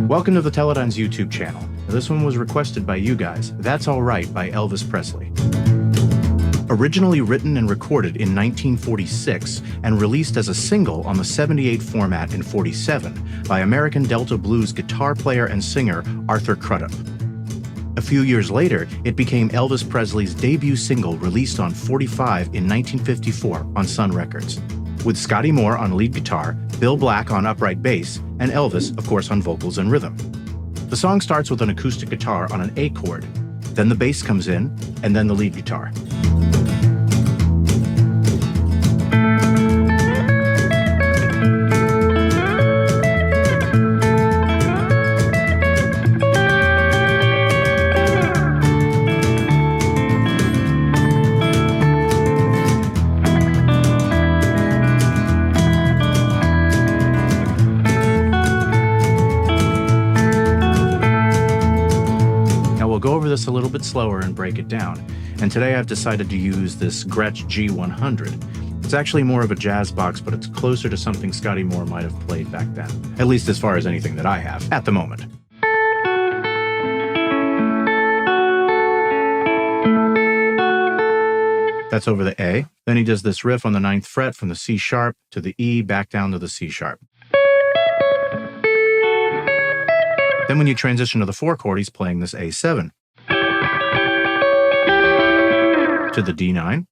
Welcome to the TeleDynes YouTube channel. This one was requested by you guys. That's Alright by Elvis Presley. Originally written and recorded in 1946 and released as a single on the 78 format in 47 by American Delta blues guitar player and singer Arthur Crudup. A few years later, it became Elvis Presley's debut single released on 45 in 1954 on Sun Records, with Scotty Moore on lead guitar, Bill Black on upright bass, and Elvis, of course, on vocals and rhythm. The song starts with an acoustic guitar on an A chord, then the bass comes in, and then the lead guitar. We'll go over this a little bit slower and break it down. And today I've decided to use this Gretsch G100. It's actually more of a jazz box, but it's closer to something Scotty Moore might have played back then. At least as far as anything that I have at the moment. That's over the A. Then he does this riff on the 9th fret from the C sharp to the E back down to the C sharp. Then when you transition to the 4 chord, he's playing this A7 to the D9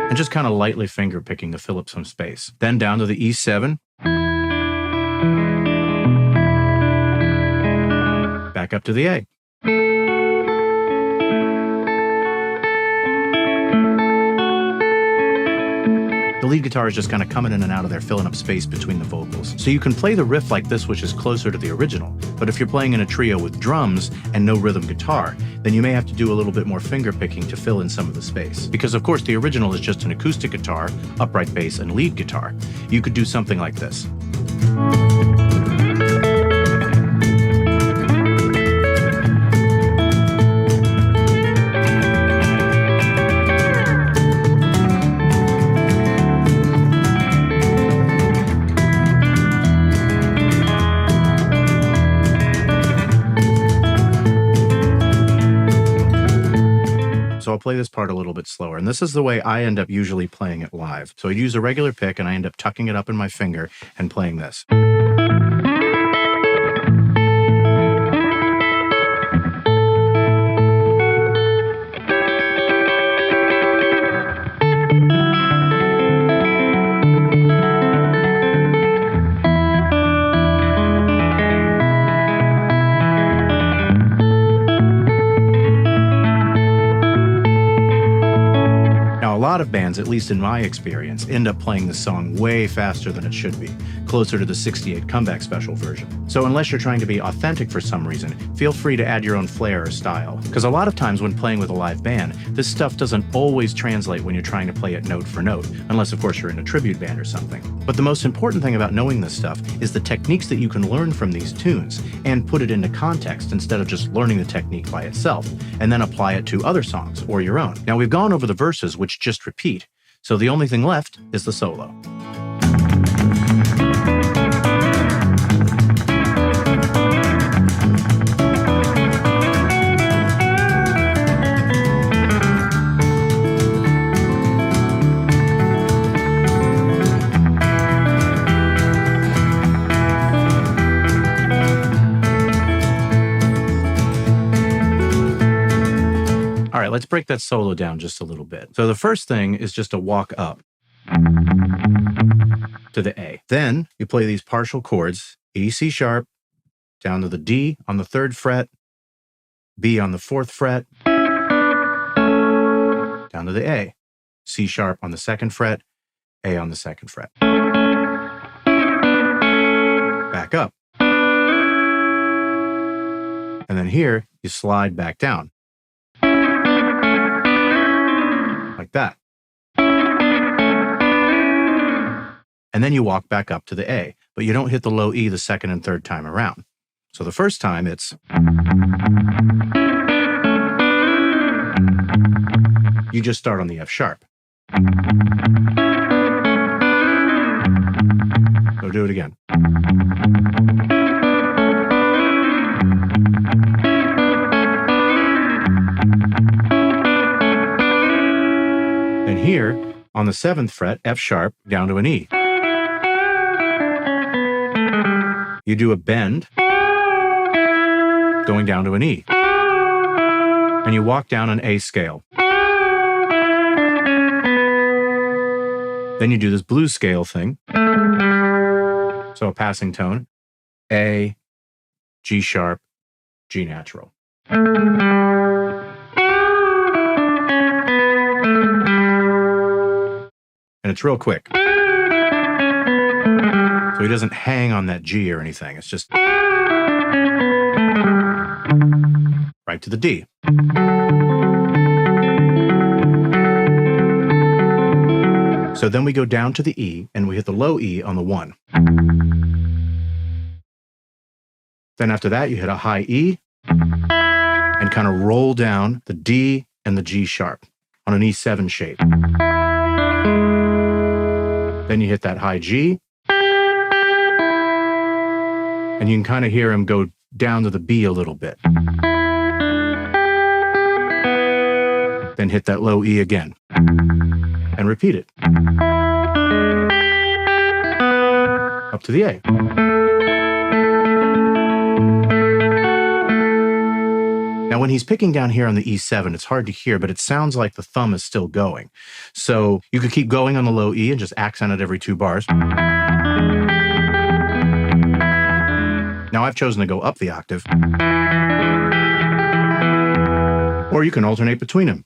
and just kind of lightly finger picking to fill up some space. Then down to the E7, back up to the A. The lead guitar is just kind of coming in and out of there, filling up space between the vocals. So you can play the riff like this, which is closer to the original. But if you're playing in a trio with drums and no rhythm guitar, then you may have to do a little bit more finger picking to fill in some of the space. Because of course the original is just an acoustic guitar, upright bass, and lead guitar. You could do something like this. So I'll play this part a little bit slower. And this is the way I end up usually playing it live. So I use a regular pick and I end up tucking it up in my finger and playing this. A lot of bands, at least in my experience, end up playing this song way faster than it should be, closer to the 68 comeback special version. So unless you're trying to be authentic for some reason, feel free to add your own flair or style. Because a lot of times when playing with a live band, this stuff doesn't always translate when you're trying to play it note for note, unless of course you're in a tribute band or something. But the most important thing about knowing this stuff is the techniques that you can learn from these tunes and put it into context instead of just learning the technique by itself, and then apply it to other songs or your own. Now we've gone over the verses, which just repeat, so the only thing left is the solo. All right, let's break that solo down just a little bit. So the first thing is just a walk up to the A. Then you play these partial chords, E, C sharp, down to the D on the 3rd fret, B on the 4th fret, down to the A, C sharp on the 2nd fret, A on the 2nd fret. Back up. And then here, you slide back down. Like that. And then you walk back up to the A, but you don't hit the low E the 2nd and 3rd time around. So the first time it's you just start on the F sharp. So do it again. Then here, on the 7th fret, F sharp, down to an E. You do a bend, going down to an E. And you walk down an A scale. Then you do this blues scale thing. So a passing tone, A, G sharp, G natural. And it's real quick. So he doesn't hang on that G or anything. It's just right to the D. So then we go down to the E and we hit the low E on the 1. Then after that, you hit a high E and kind of roll down the D and the G sharp on an E7 shape. Then you hit that high G, and you can kind of hear him go down to the B a little bit. Then hit that low E again, and repeat it. Up to the A. Now, when he's picking down here on the E7, it's hard to hear, but it sounds like the thumb is still going. So you could keep going on the low E and just accent it every 2 bars. Now, I've chosen to go up the octave. Or you can alternate between them.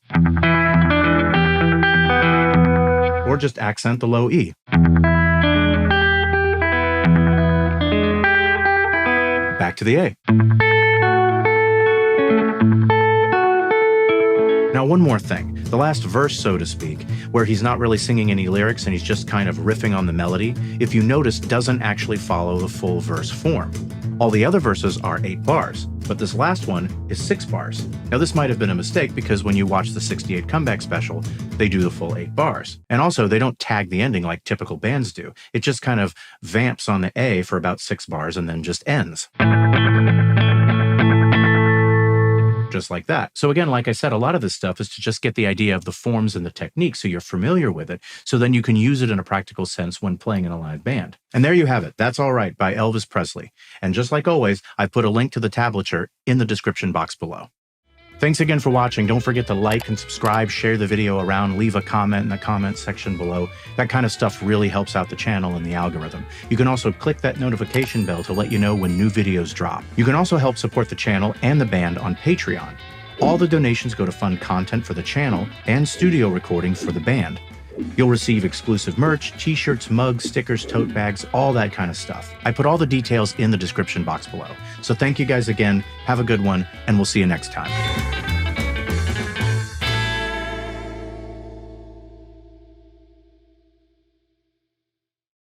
Or just accent the low E. Back to the A. Now, one more thing. The last verse, so to speak, where he's not really singing any lyrics and he's just kind of riffing on the melody, if you notice, doesn't actually follow the full verse form. All the other verses are 8 bars, but this last one is 6 bars. Now, this might have been a mistake because when you watch the 68 Comeback Special, they do the full 8 bars. And also, they don't tag the ending like typical bands do. It just kind of vamps on the A for about 6 bars and then just ends. Just like that. So again, like I said, a lot of this stuff is to just get the idea of the forms and the technique so you're familiar with it, so then you can use it in a practical sense when playing in a live band. And there you have it. That's All Right by Elvis Presley. And just like always, I've put a link to the tablature in the description box below. Thanks again for watching. Don't forget to like and subscribe, share the video around, leave a comment in the comment section below. That kind of stuff really helps out the channel and the algorithm. You can also click that notification bell to let you know when new videos drop. You can also help support the channel and the band on Patreon. All the donations go to fund content for the channel and studio recordings for the band. You'll receive exclusive merch, t-shirts, mugs, stickers, tote bags, all that kind of stuff. I put all the details in the description box below. So thank you guys again, have a good one, and we'll see you next time.